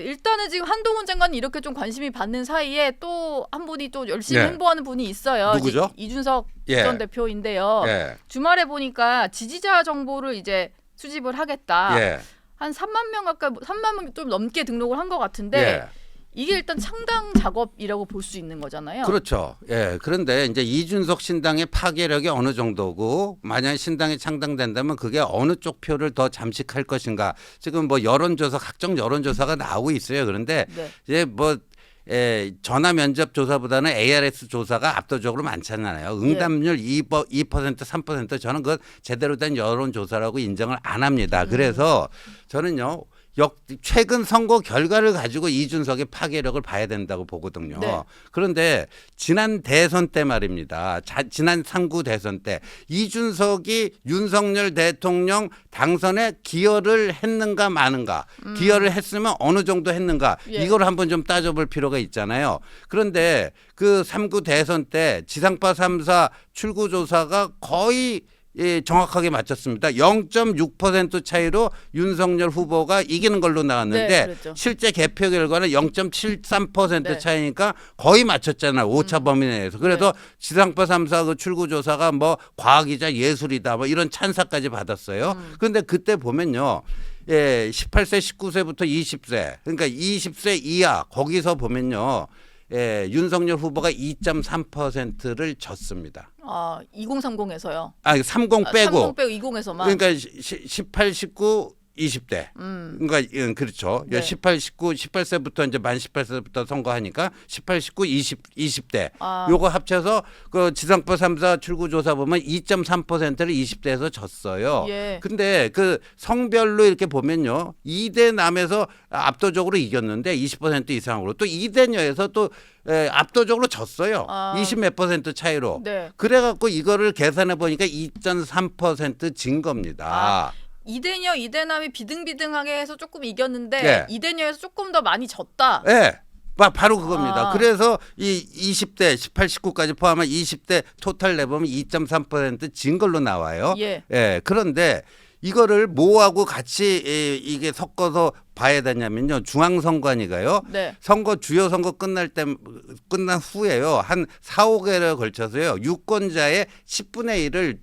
일단은 지금 한동훈 장관이 이렇게 좀 관심이 받는 사이에 또 한 분이 또 열심히 네. 홍보하는 분이 있어요. 누구죠? 이준석 예. 전 대표인데요. 예. 주말에 보니까 지지자 정보를 이제 수집을 하겠다. 예. 한 3만 명 가까이 3만 명 좀 넘게 등록을 한 것 같은데 예. 이게 일단 창당 작업이라고 볼 수 있는 거잖아요. 그렇죠. 예. 그런데 이제 이준석 신당의 파괴력이 어느 정도고 만약 신당이 창당된다면 그게 어느 쪽 표를 더 잠식할 것인가. 지금 뭐 여론조사 각종 여론조사가 나오고 있어요. 그런데 네. 이제 뭐 전화 면접 조사보다는 ARS 조사가 압도적으로 많잖아요. 응답률 2%, 3% 저는 그 제대로 된 여론조사라고 인정을 안 합니다. 그래서 저는요. 최근 선거 결과를 가지고 이준석의 파괴력을 봐야 된다고 보거든요. 네. 그런데 지난 대선 때 말입니다. 지난 3구 대선 때 이준석이 윤석열 대통령 당선에 기여를 했는가 마는가. 기여를 했으면 어느 정도 했는가. 예. 이걸 한번 좀 따져볼 필요가 있잖아요. 그런데 그 3구 대선 때 지상파 3사 출구조사가 거의 정확하게 맞췄습니다. 0.6% 차이로 윤석열 후보가 이기는 걸로 나왔는데 네, 그렇죠. 실제 개표 결과는 0.73% 네. 차이니까 거의 맞췄잖아요. 오차 범위 내에서. 그래서 지상파 3사 그 출구조사가 뭐 과학이자 예술이다 뭐 이런 찬사까지 받았어요. 그런데 그때 보면요. 18세, 19세부터 20세 그러니까 20세 이하 거기서 보면요. 윤석열 후보가 2.3%를 졌습니다. 2030에서요. 30 빼고. 30 빼고 20에서만. 그러니까 18, 19, 20대. 그러니까 그렇죠. 네. 18, 19, 18세부터 이제 만 18세부터 선거하니까 18, 19, 20대. 요거 합쳐서 그 지상파 3사 출구조사 보면 2.3%를 20대에서 졌어요. 예. 근데 그 성별로 이렇게 보면요. 2대 남에서 압도적으로 이겼는데 20% 이상으로 또 2대 여에서 또 압도적으로 졌어요. 20 몇 % 차이로. 네. 그래갖고 이거를 계산해 보니까 2.3%진 겁니다. 이대녀 이대남이 비등비등하게 해서 조금 이겼는데 네. 이대녀에서 조금 더 많이 졌다. 네. 바로 그겁니다. 그래서 이 20대 18, 19까지 포함한 20대 토탈 내보면 2.3%진 걸로 나와요. 예. 그런데 이거를 뭐하고 같이 이게 섞어서 봐야 되냐면요. 중앙선관위가요. 네. 주요 선거 끝난 후에요. 한 4, 5개월에 걸쳐서요. 유권자의 10분의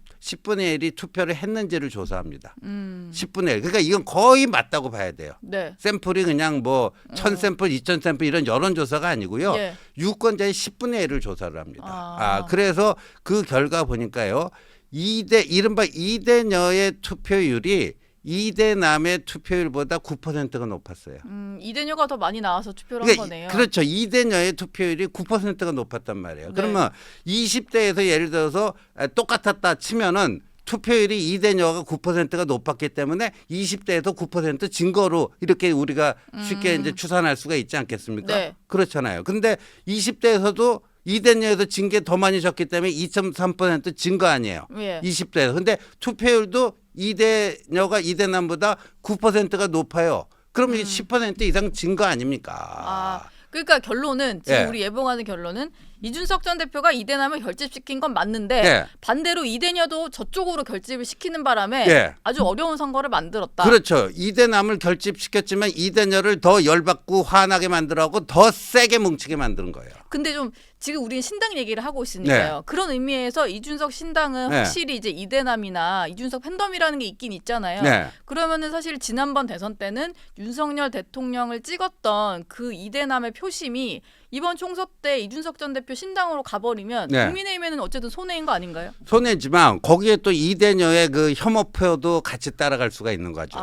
1이 투표를 했는지를 조사합니다. 10분의 1. 그러니까 이건 거의 맞다고 봐야 돼요. 네. 샘플이 그냥 뭐 1000샘플, 2000샘플 이런 여론조사가 아니고요. 예. 유권자의 10분의 1을 조사를 합니다. 그래서 그 결과 보니까요. 이른바 2대녀의 투표율이 2대 남의 투표율보다 9%가 높았어요. 이대녀가 더 많이 나와서 투표를 그러니까 한 거네요. 그렇죠. 2대녀의 투표율이 9%가 높았단 말이에요. 네. 그러면 20대에서 예를 들어서 똑같았다 치면은 투표율이 2대녀가 9%가 높았기 때문에 20대에서 9% 증거로 이렇게 우리가 쉽게 이제 추산할 수가 있지 않겠습니까? 네. 그렇잖아요. 근데 20대에서도 2대녀에서 진 게 더 많이 졌기 때문에 2.3% 진 거 아니에요. 예. 20대에서. 근데 투표율도 2대녀가 2대남보다 9%가 높아요. 그럼 10% 이상 진 거 아닙니까? 그러니까 결론은 지금 예. 우리 예봉하는 결론은 이준석 전 대표가 이대남을 결집시킨 건 맞는데 예. 반대로 이대녀도 저쪽으로 결집을 시키는 바람에 예. 아주 어려운 선거를 만들었다. 그렇죠. 2대남을 결집시켰지만 2대녀를 더 열받고 화나게 만들어갖고 더 세게 뭉치게 만드는 거예요. 근데 좀 지금 우리는 신당 얘기를 하고 있으니까요. 네. 그런 의미에서 이준석 신당은 네. 확실히 이제 이대남이나 이준석 팬덤이라는 게 있긴 있잖아요. 네. 그러면은 사실 지난번 대선 때는 윤석열 대통령을 찍었던 그 이대남의 표심이 이번 총선 때 이준석 전 대표 신당으로 가버리면 네. 국민의힘에는 어쨌든 손해인 거 아닌가요? 손해지만 거기에 또 2대녀의 그 혐오표도 같이 따라갈 수가 있는 거죠.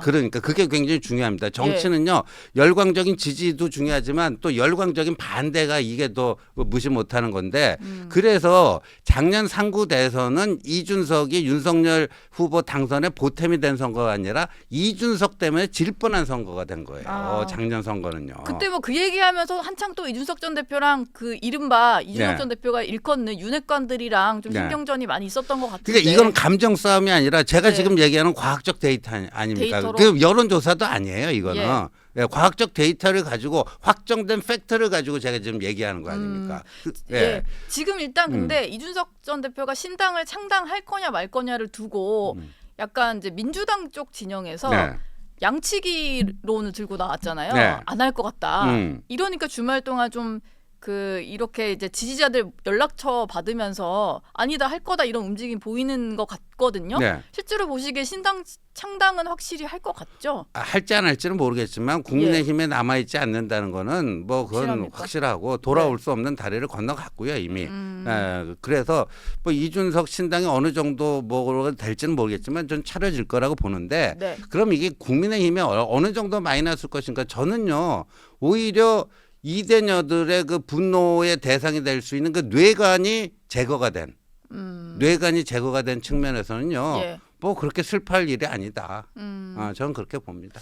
그러니까 그게 굉장히 중요합니다. 정치는요. 열광적인 지지도 중요하지만 또 열광적인 반대가 이게 더 무시 못하는 건데 그래서 작년 3구 대선은 이준석이 윤석열 후보 당선에 보탬이 된 선거가 아니라 이준석 때문에 질 뻔한 선거가 된 거예요. 작년 선거는요. 그때 뭐 그 얘기하면서 한창 또 이준석 전 대표랑 그 이른바 이준석 네. 전 대표가 일컫는 윤핵관들이랑 좀 네. 신경전이 많이 있었던 것 같은데. 그러니까 이거는 감정 싸움이 아니라 제가 네. 지금 얘기하는 과학적 데이터 아닙니까? 데이터로? 그 여론조사도 아니에요, 이거는. 예. 예, 과학적 데이터를 가지고 확정된 팩트를 가지고 제가 지금 얘기하는 거 아닙니까? 예. 지금 일단 근데 이준석 전 대표가 신당을 창당할 거냐 말 거냐를 두고 약간 이제 민주당 쪽 진영에서 네. 양치기론을 들고 나왔잖아요. 네. 안 할 것 같다. 이러니까 주말 동안 좀 이렇게 이제 지지자들 연락처 받으면서 아니다 할 거다 이런 움직임 보이는 것 같거든요. 네. 실제로 보시기에 신당 창당은 확실히 할 것 같죠. 할지 안 할지는 모르겠지만 국민의힘에 남아있지 않는다는 거는 뭐 그건 확실합니까? 확실하고 돌아올 수 없는 다리를 건너갔고요 이미. 그래서 뭐 이준석 신당이 어느 정도 뭐 될지는 모르겠지만 좀 차려질 거라고 보는데 네. 그럼 이게 국민의힘에 어느 정도 많이 났을 것인가? 저는요 오히려 이대녀들의 그 분노의 대상이 될 수 있는 그 뇌관이 제거가 된 측면에서는요. 예. 뭐 그렇게 슬퍼할 일이 아니다. 저는 그렇게 봅니다.